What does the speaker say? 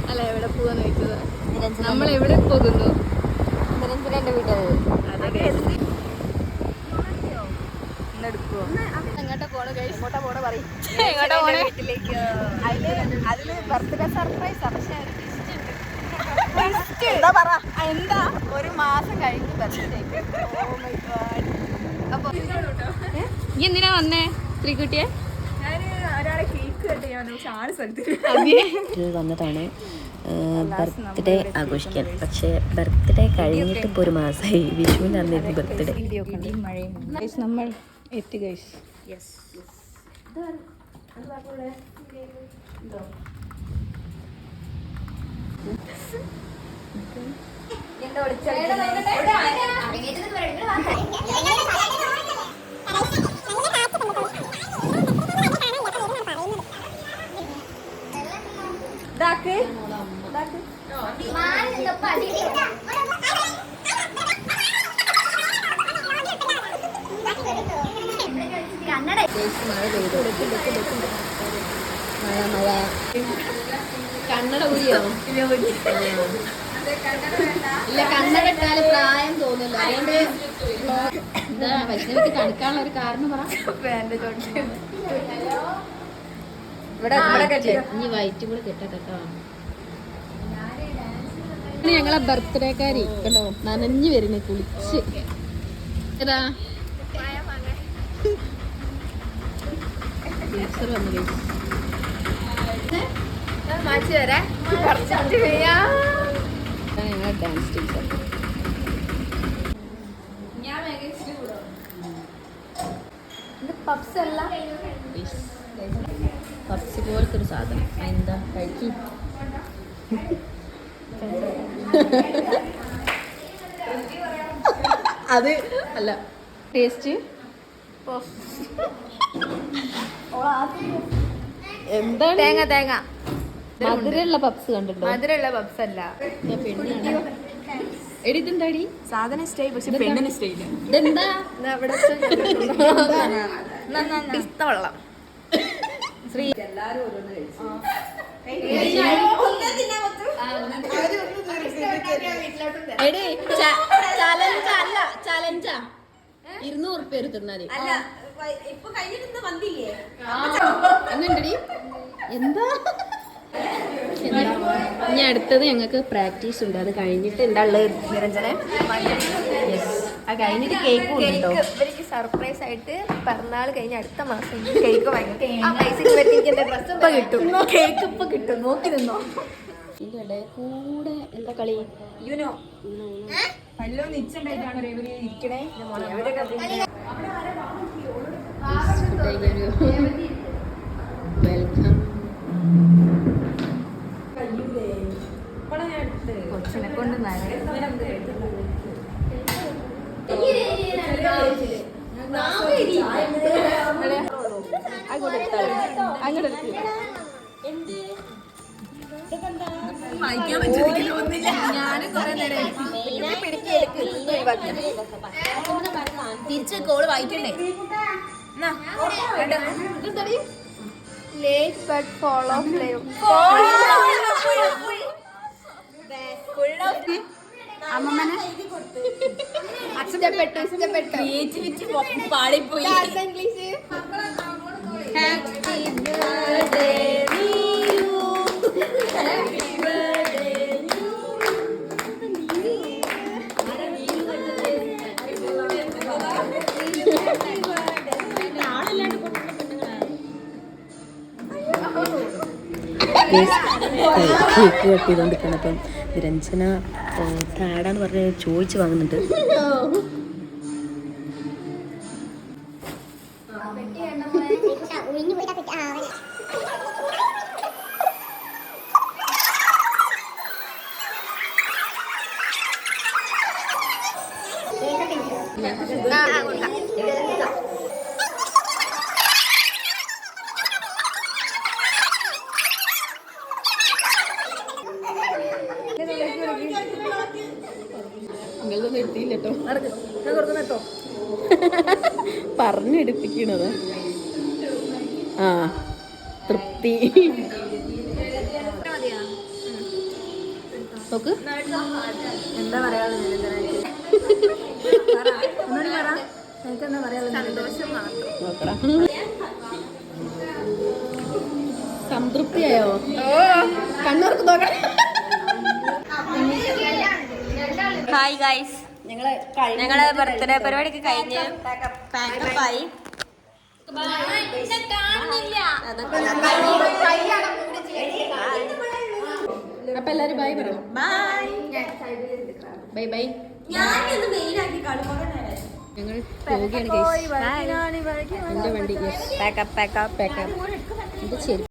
അല്ല എവിടെ പോവാന്ന് ചോദിച്ചത്. നമ്മൾ എവിടെ പോകുന്നു? നിരഞ്ജനന്റെ വീട്ടിൽ. എങ്ങോട്ടാ പോണ പറയും. എങ്ങോട്ടാ പോണേ? അതില് ബർത്ത്ഡേ സർപ്രൈസാ. പക്ഷെ എന്താ ഒരു മാസം കഴിഞ്ഞ് ബർത്ത്ഡേ. അപ്പൊ ഈ എന്തിനാ വന്നേ ശ്രീകുട്ടിയെ? ഒരാളെ കേക്ക് കട്ട് ചെയ്യാൻ വന്നതാണ് ബർത്ത്ഡേ ആഘോഷിക്കാൻ. പക്ഷെ ബർത്ത്ഡേ കഴിഞ്ഞിട്ട് ഇപ്പോൾ ഒരു മാസമായി. വിഷുവിൻ്റെ അന്നേരം ബർത്ത്ഡേ. നമ്മൾ എത്തി ഗൈസ്. കന്നഡ ഊരിയാണോ? ഇല്ല, കന്നഡ ഇട്ടാല് പ്രായം തോന്നില്ല. അതുകൊണ്ട് എന്താ വൈഷ്ണവിക്ക് തണുക്കാനുള്ള ഒരു കാരണം പറ. ഇനി വൈറ്റ് കൂടെ കെട്ടോ. ഞങ്ങളെ ബർത്ത്ഡേക്കാരി കേട്ടോ നനഞ്ഞു വരുന്നേ കുളിച്ച്. ഏതാ ടീച്ചർ വന്നു മാറ്റി വരാ. ഞങ്ങളെ ഡാൻസ് ടീച്ചർ. പപ്സ് അല്ല, പപ്സ് പോലത്തെ ഒരു സാധനം. എന്താ കഴിക്കി? അത് അല്ല ടേസ്റ്റ്. എന്താണ്? തേങ്ങ തേങ്ങ മധുരമുള്ള പപ്സ് കണ്ടിട്ടോ? മധുരമുള്ള പപ്സ് അല്ല. എടി ഇതെന്താടി സാധനം? സ്റ്റൈൽ. പക്ഷെ പെണ്ണിന് സ്റ്റൈൽ. ഇതെന്താ? പിസ്ത വെള്ളം. ശ്രീ എല്ലാരും ഓരോന്ന് കഴിച്ചു. എടി ചലഞ്ച അല്ല, ചലഞ്ചാ. 200 റുപ്യ തിന്നാല്. എന്നുണ്ടടി എന്താ? ഇനി അടുത്തത് ഞങ്ങൾക്ക് പ്രാക്ടീസ് ഉണ്ട്. അത് കഴിഞ്ഞിട്ട് എന്താ ഉള്ളത് നിരഞ്ജനെ? അത് കഴിഞ്ഞിട്ട് കേക്ക് കേട്ടോ. ഇവർക്ക് സർപ്രൈസ് ആയിട്ട് പിറന്നാൾ കഴിഞ്ഞ അടുത്ത മാസം കേക്ക് വാങ്ങിട്ട് കിട്ടും. കേക്ക് ഇപ്പൊ കിട്ടും. നോക്കി നിന്നോ. ഇതിന്റെ ഇടയിൽ കൂടെ എന്താ കളി? യുനോ നല്ല നിച്ചുണ്ടായിട്ടാണ് ഇവര് ഇരിക്കണേ. വെൽക്കം. കൊച്ചിനെ കൊണ്ട് അങ്ങോട്ട് ഞാനും കൊറേ നേരം തിരിച്ച് കോള് വായിക്കണ്ടേ? Late but fall of live. അമ്മമ്മനെ ഇഷ്ടപ്പെട്ടു. പാടിപ്പോയി. English. Happy birthday cake cut ചെയ്തുകൊണ്ടിരിക്കണം. അപ്പം നിരഞ്ജന താടാന്ന് പറഞ്ഞ് ചോദിച്ച് വാങ്ങുന്നുണ്ട്. പറഞ്ഞെടുപ്പിക്കണത്. ആ തൃപ്തി. നോക്ക് എന്താ പറയാനുള്ളത് എനിക്കെന്താ പറയാനുള്ളത്? സന്തോഷം മാത്രം. നോക്കടാ. സംതൃപ്തിയായോ? കണ്ണൂർക്ക് നോക്കണം. ഹായ് ഗൈസ്, ഞങ്ങളെ ബർത്ത്ഡേ പരിപാടിയൊക്കെ കഴിഞ്ഞ് പാക്കപ്പായി. അപ്പൊ എല്ലാരും ബൈ പറ. Bye bye bye. ഞങ്ങൾ പോവുകയാണ് ഗൈസ്. എന്റെ വണ്ടി പാക്കപ്പ് പാക്കപ്പ് പാക്കപ്പ്. എന്റെ ചെരുപ്പ്